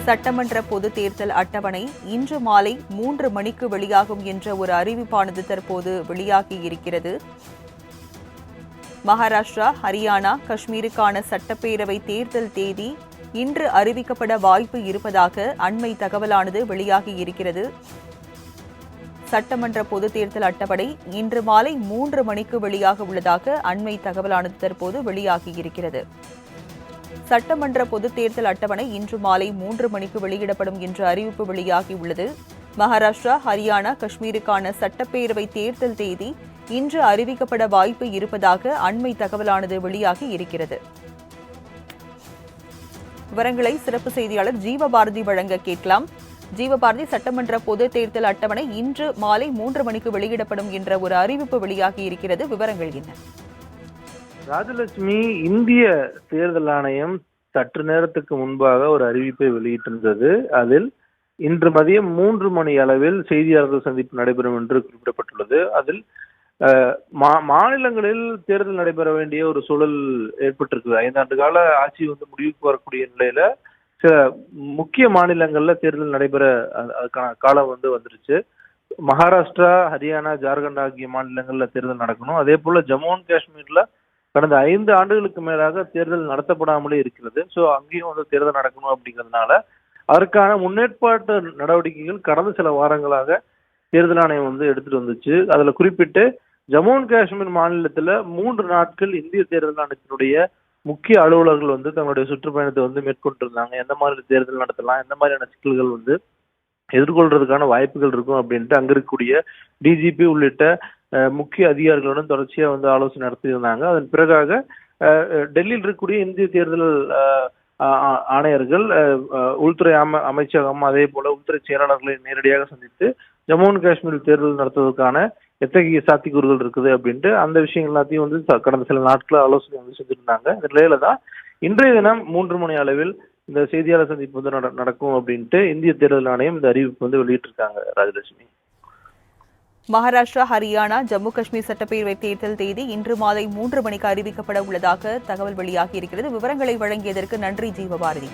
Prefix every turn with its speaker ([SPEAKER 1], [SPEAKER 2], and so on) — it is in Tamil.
[SPEAKER 1] சட்டமன்ற பொதுத் தேர்தல் அட்டவணை இன்று மாலை 3 மணிக்கு வெளியாகும் என்ற ஒரு அறிவிப்பானது தற்போது வெளியாகியிருக்கிறது. மகாராஷ்டிரா, ஹரியானா, காஷ்மீருக்கான சட்டப்பேரவை தேர்தல் தேதி இன்று அறிவிக்கப்பட வாய்ப்பு இருப்பதாக அண்மை தகவலானது வெளியாகியிருக்கிறது. சட்டமன்ற பொதுத் தேர்தல் அட்டவணை இன்று மாலை 3 மணிக்கு வெளியாக உள்ளதாக அண்மை தகவலானது தற்போது வெளியாகியிருக்கிறது. சட்டமன்ற பொதுத் தேர்தல் அட்டவணை இன்று மாலை 3 மணிக்கு வெளியிடப்படும் என்ற அறிவிப்பு வெளியாகியுள்ளது. மகாராஷ்டிரா, ஹரியானா, காஷ்மீருக்கான சட்டப்பேரவை தேர்தல் தேதி இன்று அறிவிக்கப்பட வாய்ப்பு இருப்பதாக அண்மை தகவலானது வெளியாகி இருக்கிறது. விவரங்களை சிறப்பு செய்தியாளர் ஜீவபாரதி வழங்க கேட்கலாம். ஜீவபாரதி, சட்டமன்ற பொது தேர்தல் அட்டவணை இன்று மாலை 3 மணிக்கு வெளியிடப்படும் என்ற ஒரு அறிவிப்பு வெளியாகி இருக்கிறது. விவரங்கள் என்ன?
[SPEAKER 2] ராஜலட்சுமி, இந்திய தேர்தல் ஆணையம் சற்று நேரத்துக்கு முன்பாக ஒரு அறிவிப்பை வெளியிட்டிருந்தது. அதில் இன்று மதியம் 3 மணி அளவில் செய்தியாளர்கள் சந்திப்பு நடைபெறும் என்று குறிப்பிடப்பட்டுள்ளது. அதில் மாநிலங்களில் தேர்தல் நடைபெற வேண்டிய ஒரு சூழல் ஏற்பட்டிருக்கு. 5 ஆண்டு கால ஆட்சி முடிவுக்கு வரக்கூடிய நிலையில சில முக்கிய மாநிலங்கள்ல தேர்தல் நடைபெற அதுக்கான காலம் வந்துருச்சு. மகாராஷ்டிரா, ஹரியானா, ஜார்க்கண்ட் ஆகிய மாநிலங்கள்ல தேர்தல் நடக்கணும். அதே போல ஜம்மு அண்ட் காஷ்மீர்ல கடந்த 5 ஆண்டுகளுக்கு மேலாக தேர்தல் நடத்தப்படாமலே இருக்கிறது. ஸோ அங்கேயும் தேர்தல் நடக்கணும் அப்படிங்கிறதுனால அதற்கான முன்னேற்பாட்டு நடவடிக்கைகள் கடந்த சில வாரங்களாக தேர்தல் ஆணையம் எடுத்துட்டு வந்துச்சு. அதுல குறிப்பிட்டு ஜம்மு அண்ட் காஷ்மீர் மாநிலத்துல 3 நாட்கள் இந்திய தேர்தல் ஆணையத்தினுடைய முக்கிய அலுவலர்கள் தங்களுடைய சுற்றுப்பயணத்தை மேற்கொண்டிருந்தாங்க. எந்த மாதிரி தேர்தல் நடத்தலாம், எந்த மாதிரியான சிக்கல்கள் எதிர்கொள்றதுக்கான வாய்ப்புகள் இருக்கும் அப்படின்ட்டு அங்க இருக்கக்கூடிய டிஜிபி உள்ளிட்ட முக்கிய அதிகாரிகளுடன் தொடர்ச்சியா ஆலோசனை நடத்தியிருந்தாங்க. அதன் பிறகாக டெல்லியில் இருக்கக்கூடிய இந்திய தேர்தல் ஆணையர்கள், உள்துறை அமைச்சகம், அதே போல உள்துறை செயலாளர்களை நேரடியாக சந்தித்து ஜம்மு அண்ட் காஷ்மீர் தேர்தல் நடத்துவதற்கான எத்தகைய சாத்தியக்கூறுகள் இருக்குது அப்படின்ட்டு அந்த விஷயங்கள் எல்லாத்தையும் கடந்த சில நாட்கள் ஆலோசனை செஞ்சிருந்தாங்க. இந்த நிலையில தான் இன்றைய தினம் 3 மணி அளவில் இந்த செய்தியாளர் சந்திப்பு நடக்கும் அப்படின்ட்டு இந்திய தேர்தல் ஆணையம் இந்த அறிவிப்பு வெளியிட்டிருக்காங்க. ராஜலட்சுமி,
[SPEAKER 1] மகாராஷ்டிரா, ஹரியானா, ஜம்மு காஷ்மீர் சட்டப்பேரவை தேர்தல் தேதி இன்று மாலை 3 மணிக்கு அறிவிக்கப்பட உள்ளதாக தகவல் வெளியாகி இருக்கிறது. விவரங்களை வழங்கியதற்கு நன்றி ஜீவபாரதி.